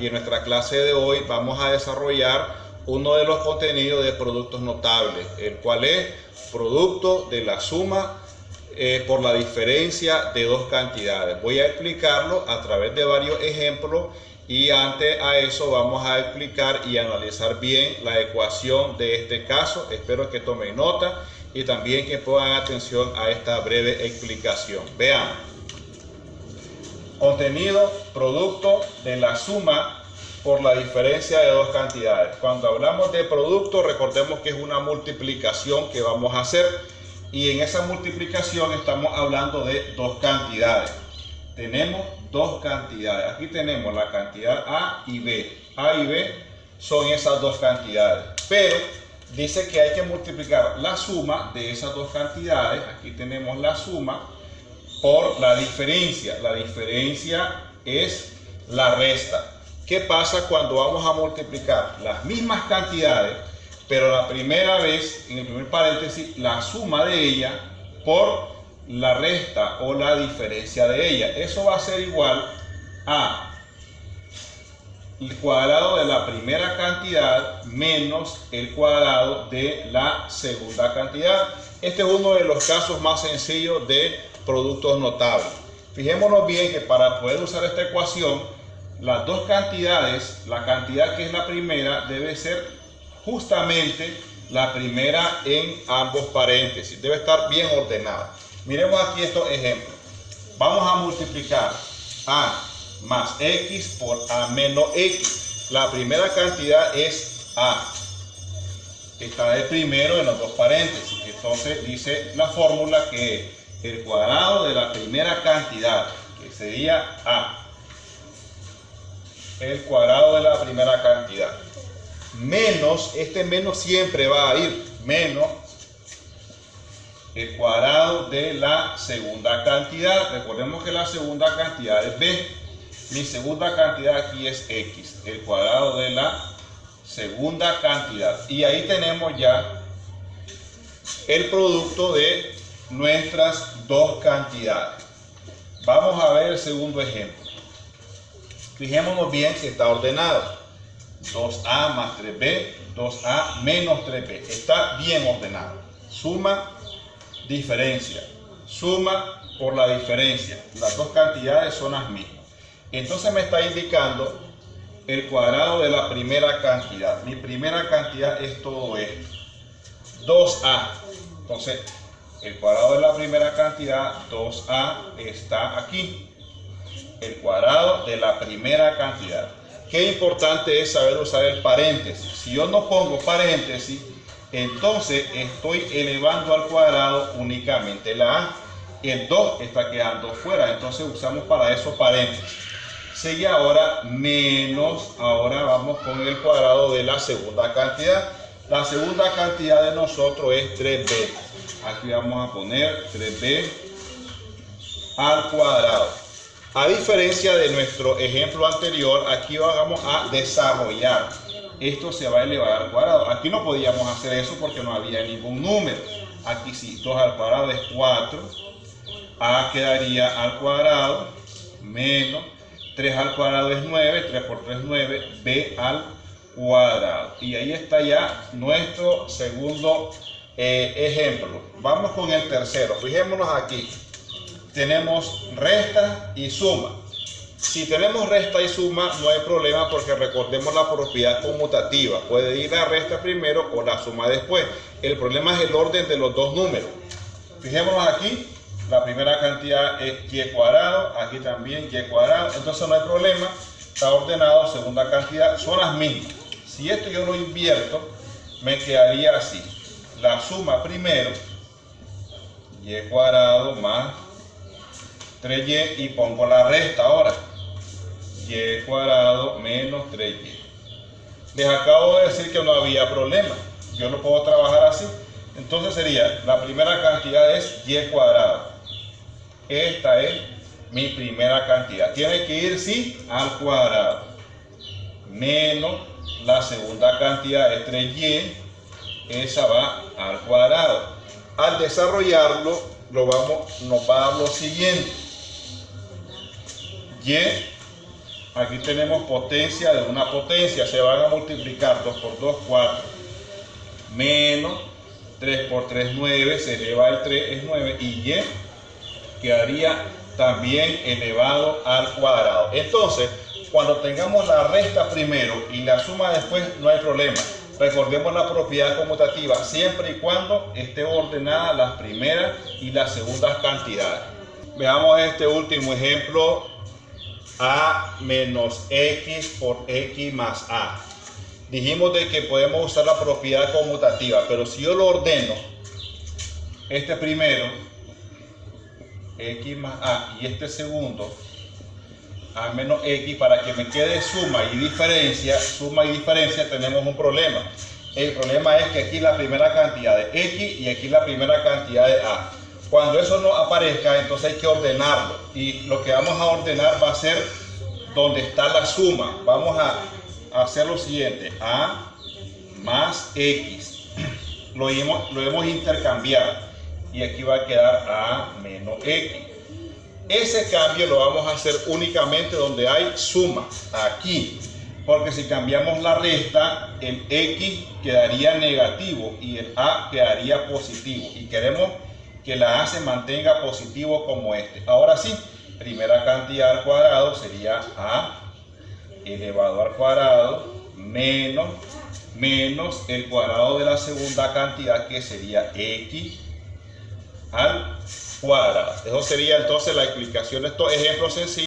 y en nuestra clase de hoy vamos a desarrollar uno de los contenidos de productos notables, el cual es producto de la suma por la diferencia de dos cantidades. Voy a explicarlo a través de varios ejemplos y antes a eso vamos a explicar y analizar bien la ecuación de este caso. Espero que tomen nota y también que pongan atención a esta breve explicación. Vean. Contenido, producto de la suma por la diferencia de dos cantidades. Cuando hablamos de producto, recordemos que es una multiplicación que vamos a hacer y en esa multiplicación estamos hablando de dos cantidades. Tenemos dos cantidades. Aquí tenemos la cantidad A y B. A y B son esas dos cantidades. Pero dice que hay que multiplicar la suma de esas dos cantidades. Aquí tenemos la suma por la diferencia. La diferencia es la resta. ¿Qué pasa cuando vamos a multiplicar las mismas cantidades, pero la primera vez, en el primer paréntesis, la suma de ella por la resta o la diferencia de ella? Eso va a ser igual a el cuadrado de la primera cantidad menos el cuadrado de la segunda cantidad. Este es uno de los casos más sencillos de productos notables. Fijémonos bien que para poder usar esta ecuación, las dos cantidades, la cantidad que es la primera debe ser justamente la primera en ambos paréntesis. Debe estar bien ordenada. Miremos aquí estos ejemplos. Vamos a multiplicar A más X por A menos X. La primera cantidad es A. Está de primero en los dos paréntesis. Entonces dice la fórmula que es el cuadrado de la primera cantidad, que sería A. El cuadrado de la primera cantidad. Menos, este menos siempre va a ir, menos el cuadrado de la segunda cantidad. Recordemos que la segunda cantidad es B. Mi segunda cantidad aquí es X, el cuadrado de la segunda cantidad. Y ahí tenemos ya el producto de nuestras dos cantidades. Vamos a ver el segundo ejemplo. Fijémonos bien que está ordenado. 2A más 3B, 2A menos 3B. Está bien ordenado. Suma, diferencia. Suma por la diferencia. Las dos cantidades son las mismas. Entonces me está indicando el cuadrado de la primera cantidad. Mi primera cantidad es todo esto. 2A. Entonces, el cuadrado de la primera cantidad, 2A, está aquí. El cuadrado de la primera cantidad. Qué importante es saber usar el paréntesis. Si yo no pongo paréntesis, entonces estoy elevando al cuadrado únicamente la A. El 2 está quedando fuera, entonces usamos para eso paréntesis. Sigue ahora menos, ahora vamos con el cuadrado de la segunda cantidad. La segunda cantidad de nosotros es 3B. Aquí vamos a poner 3B al cuadrado. A diferencia de nuestro ejemplo anterior, aquí vamos a desarrollar. Esto se va a elevar al cuadrado. Aquí no podíamos hacer eso porque no había ningún número. Aquí sí, 2 al cuadrado es 4. A quedaría al cuadrado menos 3 al cuadrado es 9. 3 por 3 es 9. B al cuadrado. Y ahí está ya nuestro segundo ejemplo. Vamos con el tercero. Fijémonos aquí. Tenemos resta y suma. Si tenemos resta y suma no hay problema porque recordemos la propiedad conmutativa. Puede ir la resta primero o la suma después. El problema es el orden de los dos números. Fijémonos aquí. La primera cantidad es y cuadrado. Aquí también y cuadrado. Entonces no hay problema. Está ordenado. Segunda cantidad son las mismas. Si esto yo lo invierto, me quedaría así. La suma primero, y cuadrado más 3y, y pongo la resta ahora. Y cuadrado menos 3y. Les acabo de decir que no había problema. Yo lo puedo trabajar así. Entonces sería, la primera cantidad es y cuadrado. Esta es mi primera cantidad. Tiene que ir sí al cuadrado. Menos la segunda cantidad es 3y. Esa va al cuadrado. Al desarrollarlo, nos va a dar lo siguiente. Y Aquí tenemos potencia de una potencia, se van a multiplicar 2 por 2, 4, menos 3 por 3, 9, se eleva al 3, es 9, y y quedaría también elevado al cuadrado. Entonces, cuando tengamos la resta primero y la suma después, no hay problema. Recordemos la propiedad conmutativa, siempre y cuando esté ordenada las primeras y las segundas cantidades. Veamos este último ejemplo. A menos X por X más A. Dijimos de que podemos usar la propiedad conmutativa, pero si yo lo ordeno, este primero, X más A, y este segundo, A menos X, para que me quede suma y diferencia, tenemos un problema. El problema es que aquí la primera cantidad de X y aquí la primera cantidad de A. Cuando eso no aparezca, entonces hay que ordenarlo. Y lo que vamos a ordenar va a ser donde está la suma. Vamos a hacer lo siguiente. A más X. Lo hemos intercambiado. Y aquí va a quedar A menos X. Ese cambio lo vamos a hacer únicamente donde hay suma. Aquí. Porque si cambiamos la resta, el X quedaría negativo y el A quedaría positivo. Y queremos que la A se mantenga positivo como este. Ahora sí, primera cantidad al cuadrado sería A elevado al cuadrado menos el cuadrado de la segunda cantidad, que sería X al cuadrado. Eso sería entonces la explicación de estos ejemplos sencillos.